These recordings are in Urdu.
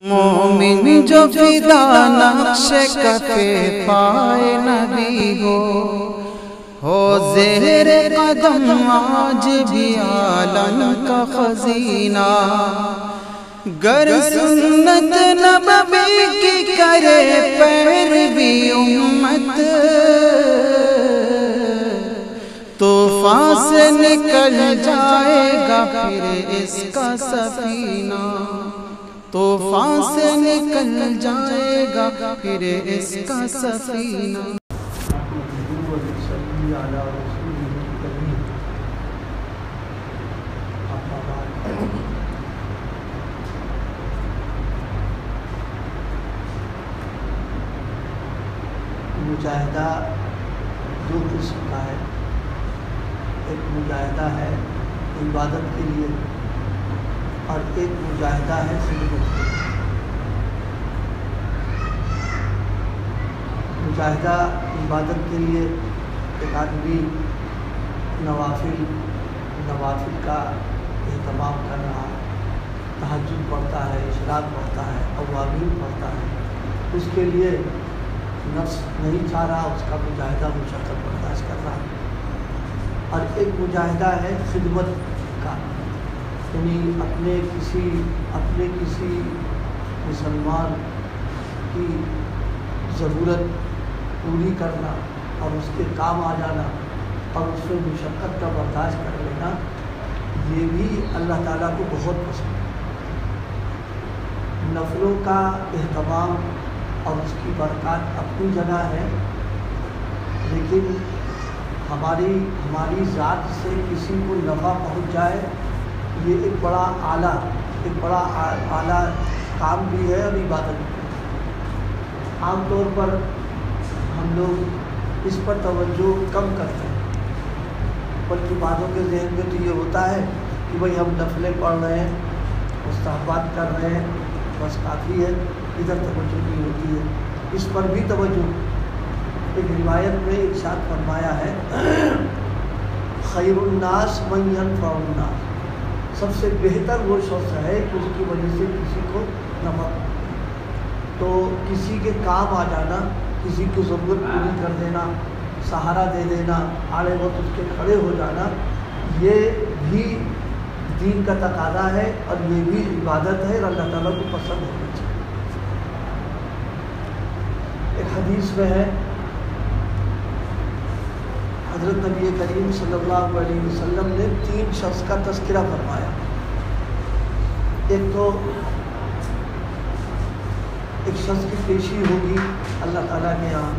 مومن جو فدا نقش کفے پائے نبی ہو زہر قدم آج بھی عالم کا خزینہ، گر سنت نبوی کی کرے پیروی امت، طوفان سے نکل جائے گا پھر اس کا سفینہ، طوفان سے نکل جائے گا پھر اس کا سفینہ۔ مجاہدہ دو قسم کا ہے، ایک مجاہدہ ہے عبادت کے لیے اور ایک مجاہدہ ہے خدمت کے لیے۔ مجاہدہ عبادت کے لیے ایک آدمی نوافل کا اہتمام کر رہا ہے، تہجد پڑھتا ہے، اشراق پڑھتا ہے، اوابین پڑھتا ہے، اس کے لیے نفس نہیں چاہ رہا، اس کا مجاہدہ مشقت برداشت کر رہا ہے۔ اور ایک مجاہدہ ہے خدمت کا، یعنی اپنے کسی مسلمان کی ضرورت پوری کرنا اور اس کے کام آ جانا اور اس میں مشقت کا برداشت کر لینا، یہ بھی اللہ تعالیٰ کو بہت پسند ہے۔ نفلوں کا اہتمام اور اس کی برکات اپنی جگہ ہے، لیکن ہماری ذات سے کسی کو نفع پہنچ جائے، یہ ایک بڑا اعلیٰ کام بھی ہے اور عبادت بھی ہے۔ عام طور پر ہم لوگ اس پر توجہ کم کرتے ہیں، بلکہ بعضوں کے ذہن میں تو یہ ہوتا ہے کہ بھئی ہم نفلیں پڑھ رہے ہیں، مستحبات کر رہے ہیں، بس کافی ہے، ادھر توجہ نہیں ہوتی ہے، اس پر بھی توجہ۔ ایک روایت میں ارشاد فرمایا ہے، خیر الناس من ینفع الناس، سب سے بہتر وہ شخص ہے کہ اس کی وجہ سے کسی کو نفع ہو۔ تو کسی کے کام آ جانا، کسی کی ضرورت پوری کر دینا، سہارا دے دینا، آڑے وقت اس کے کھڑے ہو جانا، یہ بھی دین کا تقاضا ہے اور یہ بھی عبادت ہے اور اللہ تعالیٰ کو پسند ہونا چاہیے۔ ایک حدیث میں ہے، حضرت نبی کریم صلی اللہ علیہ وسلم نے 3 شخص کا تذکرہ فرمایا۔ ایک شخص کی پیشی ہوگی اللہ تعالیٰ کے یہاں،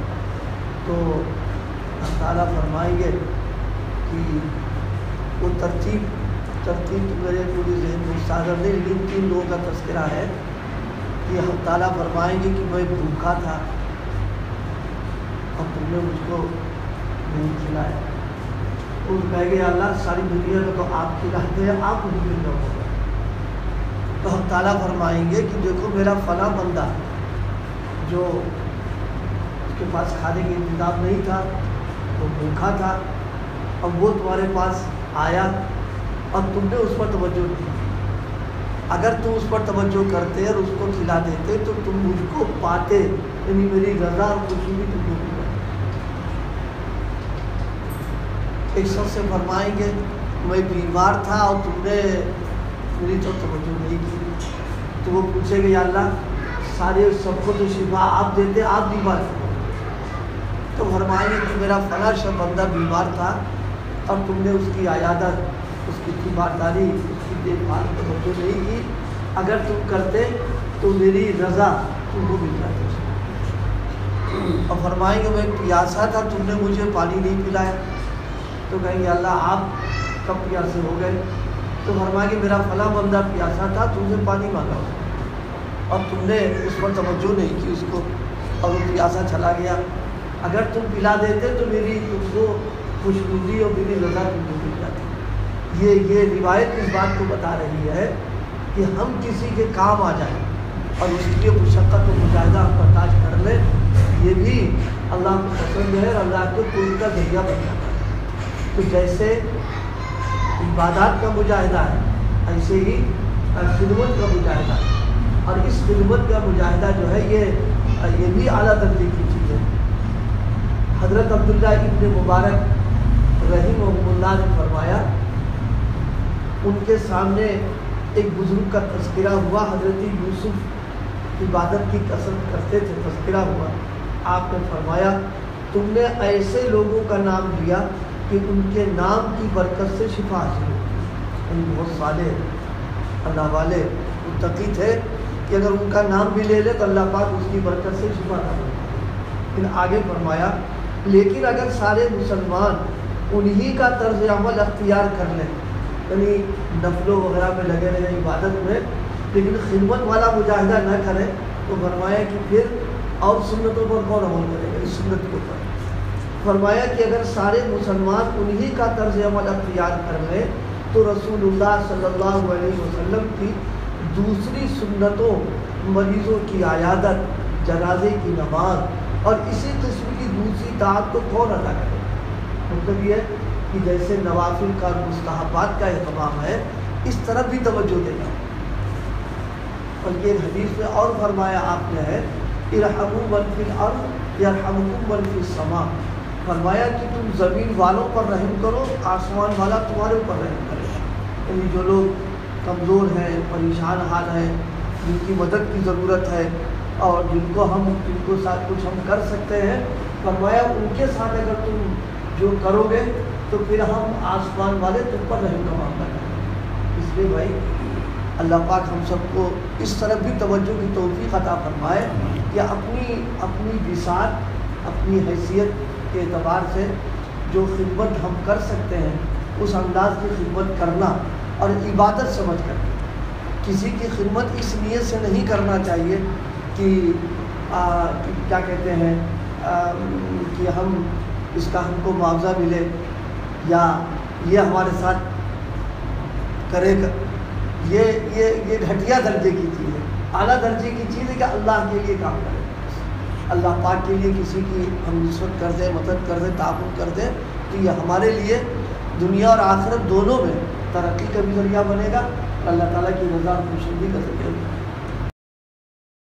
تو اللہ تعالیٰ فرمائیں گے کہ وہ ترتیب تو میرے پوری ذہن میں ساگر نہیں، لیکن 3 لوگوں کا تذکرہ ہے کہ اللہ تعالیٰ فرمائیں گے کہ میں بھوکا تھا اور تم نے مجھ کو نہیں کھلایا۔ ان کہے گے اللہ ساری دنیا میں تو آپ کھلاتے ہیں، آپ نہیں مل رہا ہوگا۔ تو ہم تعالیٰ فرمائیں گے کہ دیکھو میرا فلاں بندہ جو اس کے پاس کھانے کا انتظام نہیں تھا، وہ بھوکا تھا، اب وہ تمہارے پاس آیا اور تم نے اس پر توجہ نہیں دی۔ اگر تم اس پر توجہ کرتے اور اس کو کھلا دیتے تو تم مجھ کو پاتے، یعنی میری رضا اور خوشی بھی تم کو مل۔ ایک شخص سے فرمائیں گے میں بیمار تھا اور تم نے میری تو توجہ نہیں کی، تو وہ پوچھے گے یا اللہ سارے سب کو تو شفا آپ دیتے، آپ بیمار تھے، تو فرمائیں گے کہ میرا فلاں بندہ بیمار تھا اور تم نے اس کی عیادت، اس کی تیمارداری، اس کی دیکھ بھال توجہ نہیں کی، اگر تم کرتے تو میری رضا تم کو مل جاتی۔ اور فرمائیں گے میں پیاسا تھا، تم نے مجھے پانی نہیں پلایا، تو کہیں گے اللہ آپ کب پیاسے ہو گئے؟ تو فرمائیں گے میرا فلاں بندہ پیاسا تھا، تم سے پانی مانگا اور تم نے اس پر توجہ نہیں کی اس کو، اور وہ پیاسا چلا گیا، اگر تم پلا دیتے تو میری تم کو خوشنودی اور میری رضا تم کو مل جاتی۔ یہ روایت اس بات کو بتا رہی ہے کہ ہم کسی کے کام آ جائیں اور اس کے لیے مشقت و مجاہدہ ہم برداشت کر لیں، یہ بھی اللہ کو پسند ہے اور اللہ کو کوئی کا ذریعہ بن جاتا ہے۔ تو جیسے عبادات کا مجاہدہ ہے، ایسے ہی خدمت کا مجاہدہ ہے۔ اور اس خدمت کا مجاہدہ جو ہے یہ بھی اعلیٰ درجے کی چیز ہے۔ حضرت عبداللہ ابن مبارک رحمہ اللہ نے فرمایا، ان کے سامنے ایک بزرگ کا تذکرہ ہوا، حضرت یوسف عبادت کی کثرت کرتے تھے، تذکرہ ہوا۔ آپ نے فرمایا تم نے ایسے لوگوں کا نام لیا کہ ان کے نام کی برکت سے شفا حاصل ہوتی، یعنی بہت صالح اللہ والے متقی تھے کہ اگر ان کا نام بھی لے لے تو اللہ پاک اس کی برکت سے شفا نہ دے۔ پھر آگے فرمایا لیکن اگر سارے مسلمان انہی کا طرز عمل اختیار کر لیں، یعنی نفلوں وغیرہ میں لگے رہے عبادت میں، لیکن خدمت والا مجاہدہ نہ کرے، تو فرمایا کہ پھر اور سنتوں پر کون عمل کرے گا، اس سنت کے اوپر۔ فرمایا کہ اگر سارے مسلمان انہی کا طرز عمل اختیار کر لیں تو رسول اللہ صلی اللہ علیہ وسلم کی دوسری سنتوں، مریضوں کی عیادت، جنازے کی نماز اور اسی قسم کی دوسری طاعت کو کون ادا کرے؟ مطلب یہ کہ جیسے نوافل کا مستحبات کا اہتمام ہے، اس طرف بھی توجہ دینا۔ بلکہ ایک حدیث میں اور فرمایا آپ نے ہے ارحموا من فی الارض یرحمکم من فی السماء، فرمایا کہ تم زمین والوں پر رحم کرو، آسمان والا تمہارے اوپر رحم کرے گا۔ یعنی جو لوگ کمزور ہیں، پریشان حال ہیں، جن کی مدد کی ضرورت ہے اور جن کو ساتھ کچھ ہم کر سکتے ہیں، فرمایا ان کے ساتھ اگر تم جو کرو گے تو پھر ہم آسمان والے تم پر رحم کا معاملہ کریں گے۔ اس لیے بھائی اللہ پاک ہم سب کو اس طرف بھی توجہ کی توفیق عطا فرمائے کہ اپنی بساط، اپنی حیثیت کے اعتبار سے جو خدمت ہم کر سکتے ہیں اس انداز کی خدمت کرنا، اور عبادت سمجھ کر کسی کی خدمت اس نیت سے نہیں کرنا چاہیے کہ کیا کہتے ہیں کہ ہم اس کا ہم کو معاوضہ ملے یا یہ ہمارے ساتھ کرے گا۔ یہ گھٹیا درجے کی چیز ہے۔ اعلیٰ درجے کی چیز ہے کہ اللہ کے لیے کام کرے، اللہ پاک کے لیے کسی کی ہم نسبت کر دیں، مدد کر دیں، تعاون کر دیں، تو یہ ہمارے لیے دنیا اور آخرت دونوں میں ترقی کا بھی ذریعہ بنے گا اور اللہ تعالیٰ کی رضا اور خوشنودی کا ذریعہ بنے گا۔